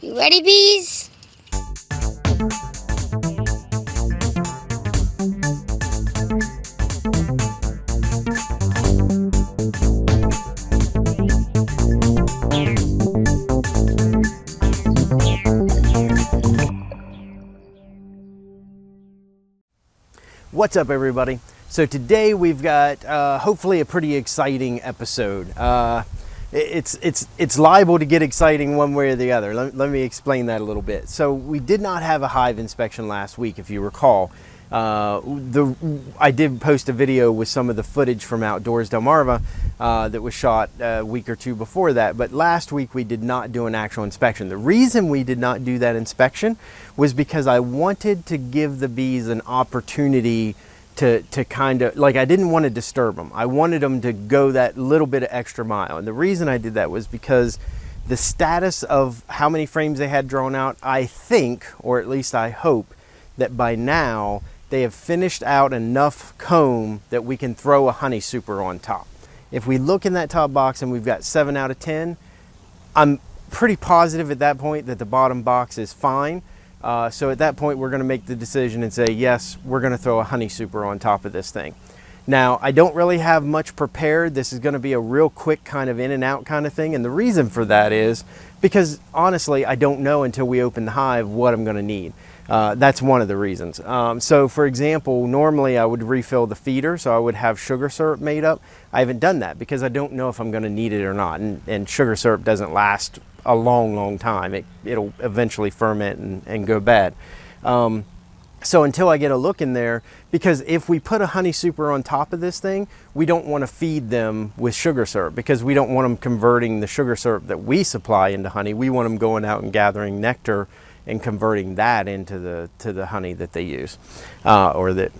You ready, bees? What's up, everybody? So today we've got hopefully a pretty exciting episode. It's liable to get exciting one way or the other. Let me explain that a little bit. So we did not have a hive inspection last week, if you recall. I did post a video with some of the footage from Outdoors Delmarva that was shot a week or two before that, but last week we did not do an actual inspection. The reason we did not do that inspection was because I wanted to give the bees an opportunity to kind of, like, I didn't want to disturb them. I wanted them to go that little bit of extra mile. And the reason I did that was because the status of how many frames they had drawn out, I think, or at least I hope, that by now they have finished out enough comb that we can throw a honey super on top. If we look in that top box and we've got 7 out of 10, I'm pretty positive at that point that the bottom box is fine. So at that point, we're going to make the decision and say, yes, we're going to throw a honey super on top of this thing. Now, I don't really have much prepared. This is going to be a real quick kind of in and out kind of thing. And the reason for that is because, honestly, I don't know until we open the hive what I'm going to need. That's one of the reasons. So for example, normally I would refill the feeder, so I would have sugar syrup made up. I haven't done that because I don't know if I'm going to need it or not. And sugar syrup doesn't last a long time. It'll eventually ferment and go bad. So until I get a look in there, because if we put a honey super on top of this thing, we don't want to feed them with sugar syrup because we don't want them converting the sugar syrup that we supply into honey. We want them going out and gathering nectar and converting that into the honey that they use, or that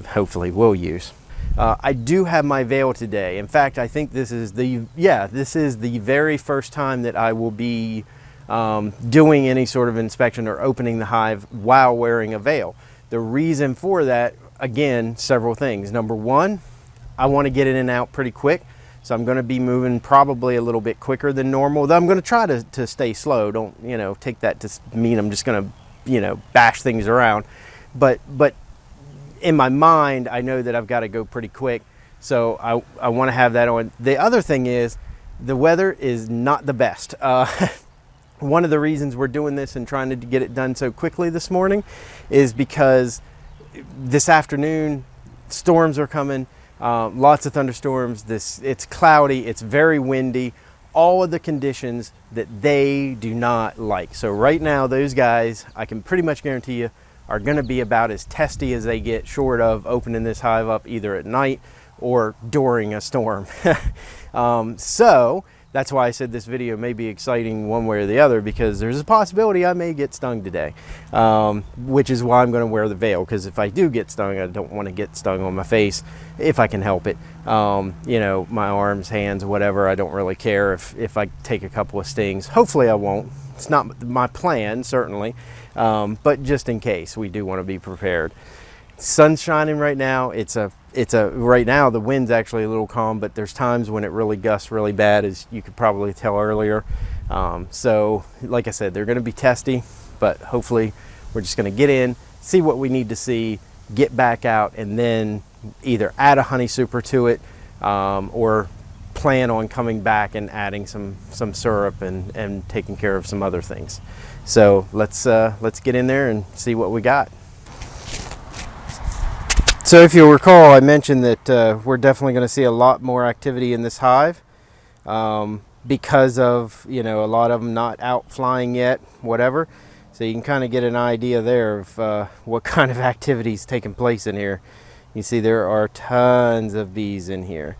hopefully we'll use. I do have my veil today. In fact, I think this is the very first time that I will be doing any sort of inspection or opening the hive while wearing a veil. The reason for that, again, several things. Number one, I want to get in and out pretty quick. So I'm going to be moving probably a little bit quicker than normal, though I'm going to try to stay slow. Don't, take that to mean I'm just going to, bash things around. But in my mind, I know that I've got to go pretty quick. So I want to have that on. The other thing is the weather is not the best. One of the reasons we're doing this and trying to get it done so quickly this morning is because this afternoon storms are coming. Lots of thunderstorms. It's cloudy, it's very windy, all of the conditions that they do not like. So right now, those guys, I can pretty much guarantee you, are going to be about as testy as they get, short of opening this hive up either at night or during a storm. So that's why I said this video may be exciting one way or the other, because there's a possibility I may get stung today, which is why I'm going to wear the veil, because if I do get stung, I don't want to get stung on my face if I can help it. My arms, hands, whatever, I don't really care if I take a couple of stings. Hopefully I won't. It's not my plan, certainly, but just in case, we do want to be prepared. Sun's shining right now. Right now the wind's actually a little calm, but there's times when it really gusts really bad, as you could probably tell earlier. So like I said, they're going to be testy, but hopefully we're just going to get in, see what we need to see, get back out, and then either add a honey super to it, or plan on coming back and adding some syrup and taking care of some other things. So let's get in there and see what we got. So if you'll recall, I mentioned that we're definitely going to see a lot more activity in this hive because of, a lot of them not out flying yet, whatever. So you can kind of get an idea there of what kind of activity is taking place in here. You see there are tons of bees in here.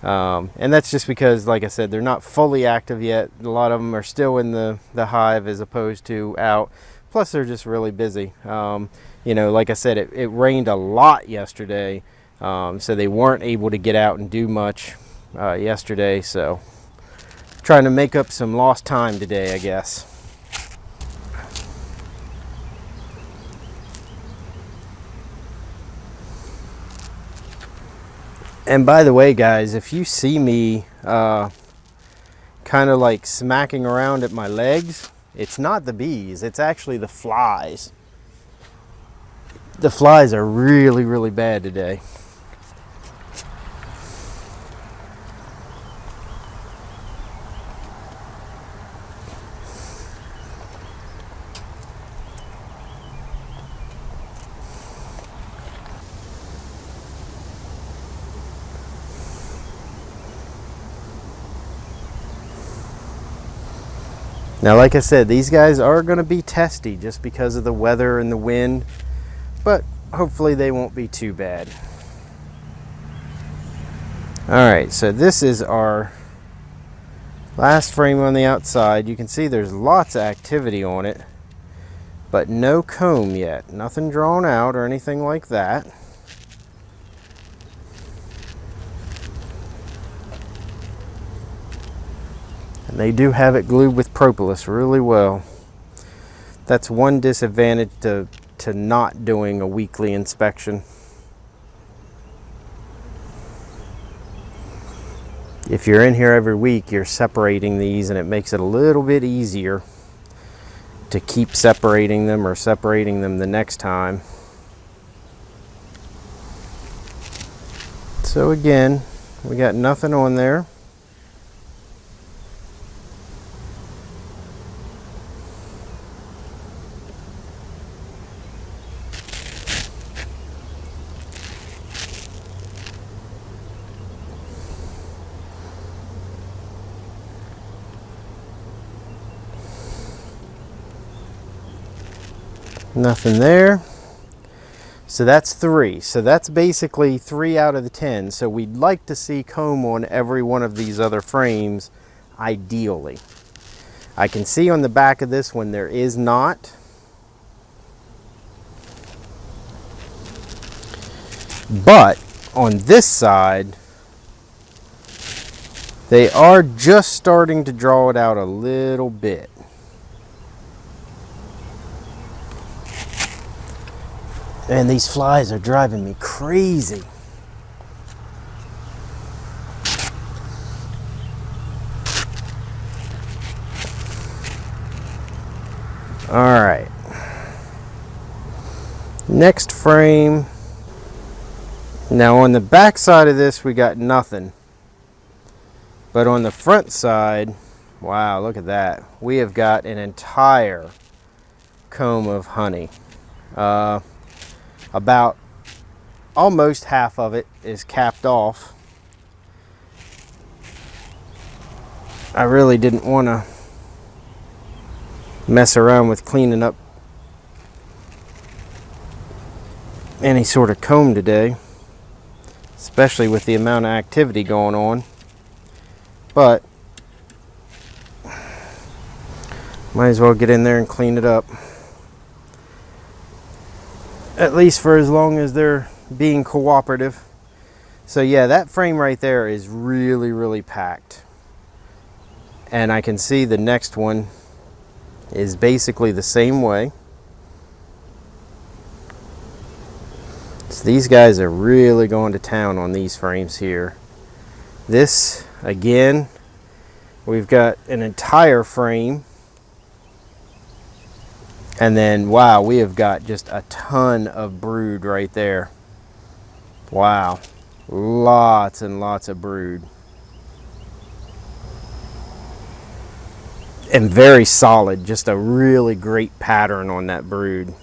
And that's just because, like I said, they're not fully active yet. A lot of them are still in the hive as opposed to out. Plus they're just really busy. Like I said, it rained a lot yesterday, so they weren't able to get out and do much yesterday. So trying to make up some lost time today, I guess. And by the way, guys, if you see me kind of like smacking around at my legs, It's not the bees, it's actually the flies. The flies are really, really bad today. Now, like I said, these guys are going to be testy just because of the weather and the wind, but hopefully they won't be too bad. Alright, so this is our last frame on the outside. You can see there's lots of activity on it, but no comb yet. Nothing drawn out or anything like that. And they do have it glued with propolis really well. That's one disadvantage to not doing a weekly inspection. If you're in here every week, you're separating these, and it makes it a little bit easier to keep separating them or separating them the next time. So again, we got nothing on there. Nothing there. So that's 3. So that's basically 3 out of the 10. So we'd like to see comb on every one of these other frames, ideally. I can see on the back of this one there is not. But on this side, they are just starting to draw it out a little bit. And these flies are driving me crazy. All right. Next frame. Now on the back side of this, we got nothing. But on the front side, wow, look at that. We have got an entire comb of honey. About almost half of it is capped off. I really didn't want to mess around with cleaning up any sort of comb today, especially with the amount of activity going on. But might as well get in there and clean it up. At least for as long as they're being cooperative. So yeah, that frame right there is really, really packed. And I can see the next one is basically the same way. So these guys are really going to town on these frames here. This, again, we've got an entire frame. And then, wow, we have got just a ton of brood right there. Wow, lots and lots of brood. And very solid, just a really great pattern on that brood.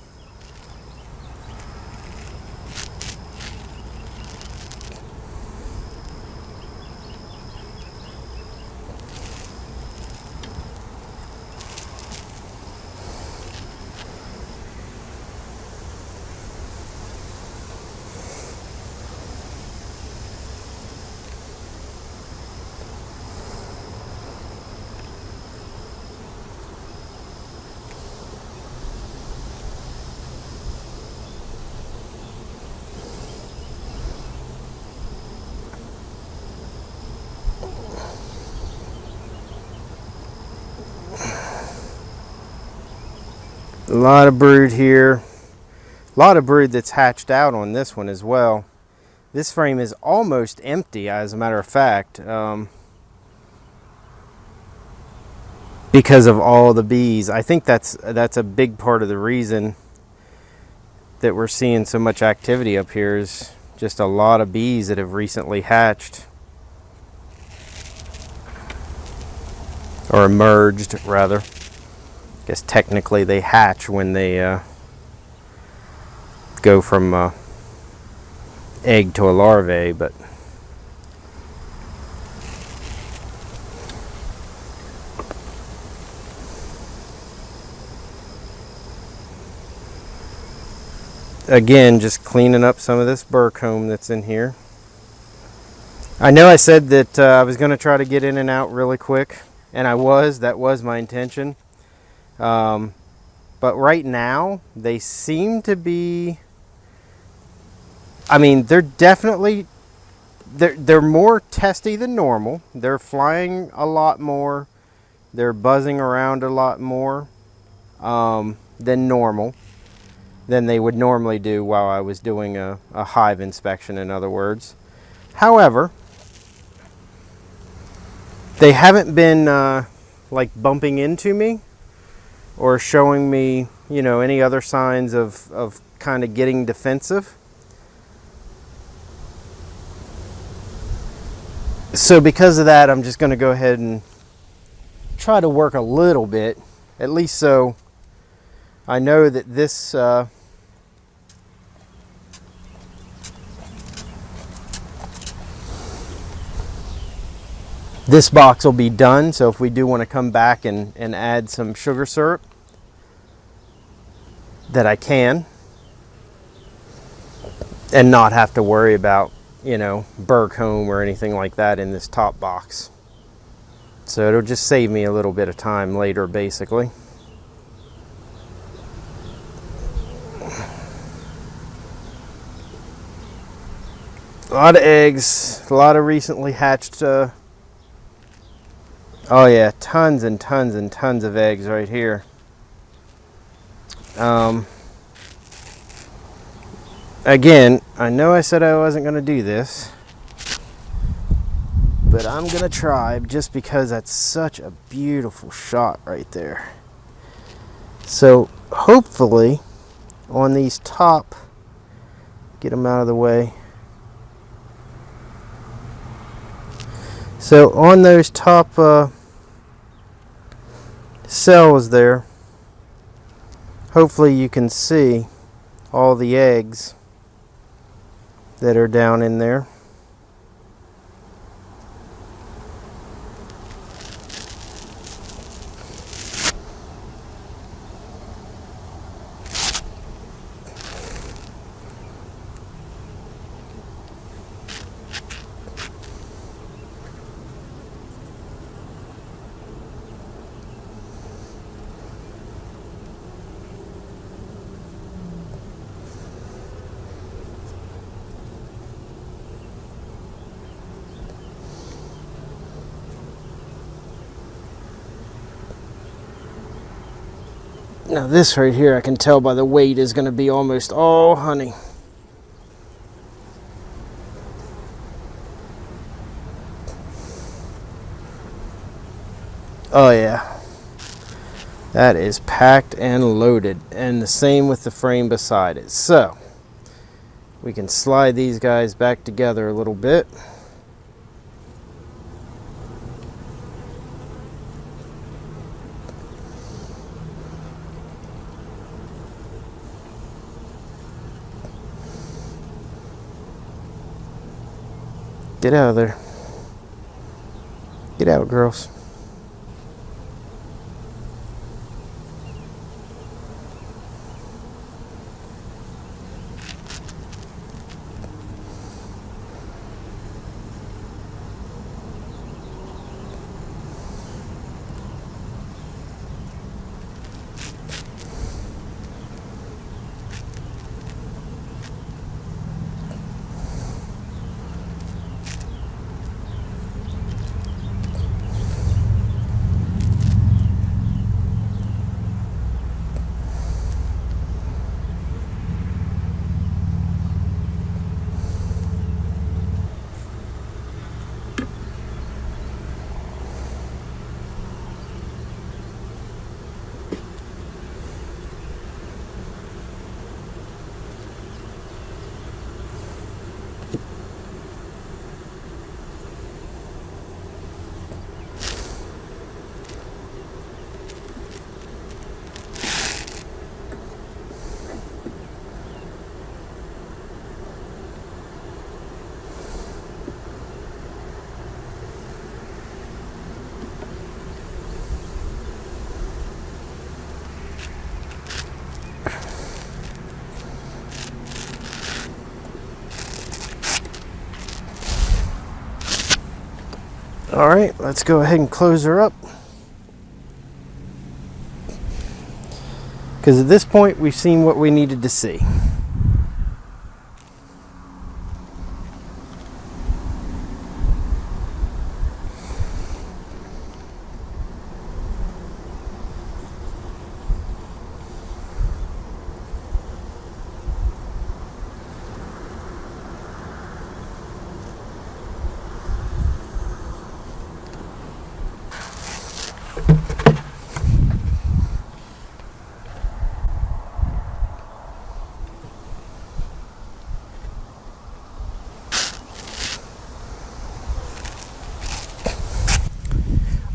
A lot of brood here. A lot of brood that's hatched out on this one as well. This frame is almost empty, as a matter of fact. because of all the bees. I think that's a big part of the reason that we're seeing so much activity up here, is just a lot of bees that have recently hatched, or emerged rather. I guess technically they hatch when they go from egg to a larvae, but again, just cleaning up some of this burr comb that's in here. I know I said that I was going to try to get in and out really quick, and that was my intention. But right now, they seem to be, I mean, they're definitely, they're more testy than normal. They're flying a lot more. They're buzzing around a lot more than normal, than they would normally do while I was doing a hive inspection, in other words. However, they haven't been like bumping into me or showing me, you know, any other signs of kind of getting defensive. So because of that, I'm just going to go ahead and try to work a little bit, at least so I know that this this box will be done. So if we do want to come back and add some sugar syrup, that I can, and not have to worry about, you know, burr comb or anything like that in this top box. So it'll just save me a little bit of time later, basically. A lot of eggs, a lot of recently hatched, oh yeah, tons and tons and tons of eggs right here. Again, I know I said I wasn't going to do this, but I'm going to try, just because that's such a beautiful shot right there. So hopefully on these top, get them out of the way. So on those top cells there, hopefully you can see all the eggs that are down in there. Now this right here, I can tell by the weight, is going to be almost all honey. Oh yeah, that is packed and loaded, and the same with the frame beside it. So we can slide these guys back together a little bit. Get out of there. Get out, girls. All right, let's go ahead and close her up. Because at this point, we've seen what we needed to see.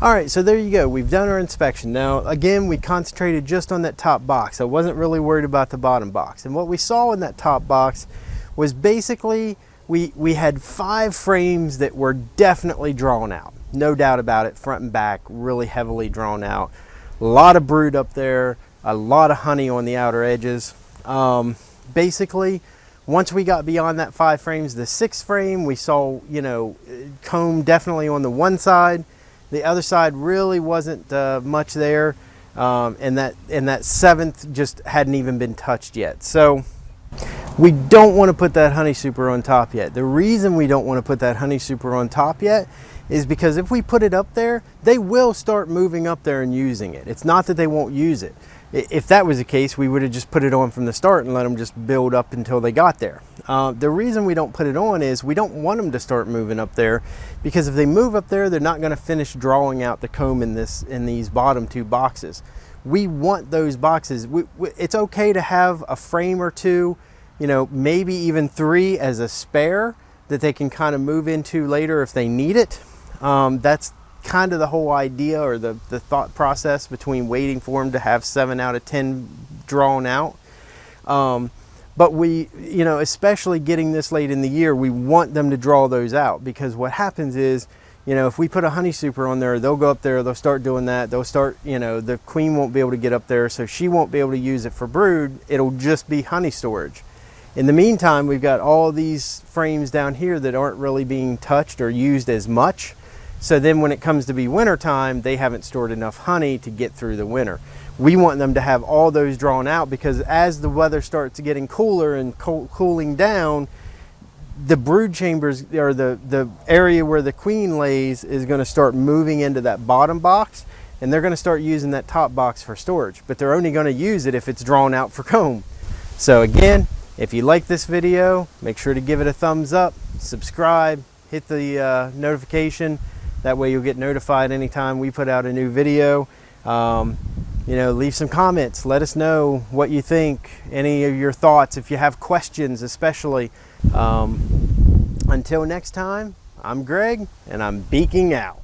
All right, so there you go. We've done our inspection. Now, again, we concentrated just on that top box. I wasn't really worried about the bottom box. And what we saw in that top box was basically we had 5 frames that were definitely drawn out. No doubt about it, front and back, really heavily drawn out. A lot of brood up there, a lot of honey on the outer edges. Basically, once we got beyond that 5 frames, the 6th frame, we saw, you know, comb definitely on the one side. The other side really wasn't much there, and that 7th just hadn't even been touched yet. So we don't want to put that honey super on top yet. The reason we don't want to put that honey super on top yet is because if we put it up there, they will start moving up there and using it. It's not that they won't use it. If that was the case, we would have just put it on from the start and let them just build up until they got there. The reason we don't put it on is we don't want them to start moving up there, because if they move up there, they're not going to finish drawing out the comb in these bottom 2 boxes. We want those boxes. It's okay to have a frame or 2, you know, maybe even 3 as a spare that they can kind of move into later if they need it. That's kind of the whole idea, or the thought process between waiting for them to have 7 out of 10 drawn out. But we, you know, especially getting this late in the year, we want them to draw those out, because what happens is, you know, if we put a honey super on there, they'll go up there, they'll start doing that, they'll start, you know, the queen won't be able to get up there, so she won't be able to use it for brood. It'll just be honey storage. In the meantime, we've got all these frames down here that aren't really being touched or used as much. So then when it comes to be winter time, they haven't stored enough honey to get through the winter. We want them to have all those drawn out, because as the weather starts getting cooler and cooling down, the brood chambers, or the area where the queen lays, is going to start moving into that bottom box, and they're going to start using that top box for storage. But they're only going to use it if it's drawn out for comb. So again, if you like this video, make sure to give it a thumbs up, subscribe, hit the notification. That way you'll get notified anytime we put out a new video. You know, leave some comments. Let us know what you think, any of your thoughts, if you have questions especially. Until next time, I'm Greg, and I'm beaking out.